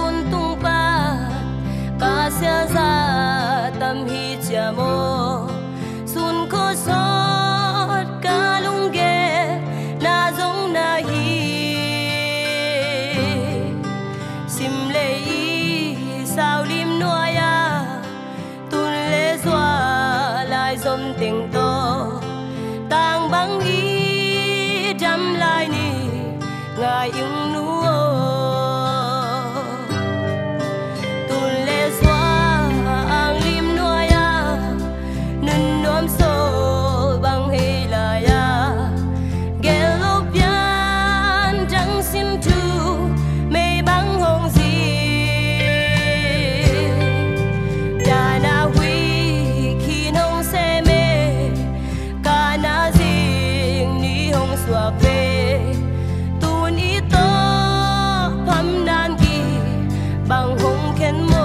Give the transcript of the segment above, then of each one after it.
untung pa kasya za tam hi chamo sun ko sot kalungge na zong na hi sim lei sao lim noya tun le zwa lai zom ting to tang bang hi jam lai ni ngai yung nuo tun le zwa ang lim noya nun nom so bang he la ya gelopian jang sim tu me bang hong zi da na hui khi nong se me ka na zing ni hong swa ve tun i to pham nan gi bang hong ken mo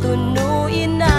Tunu ina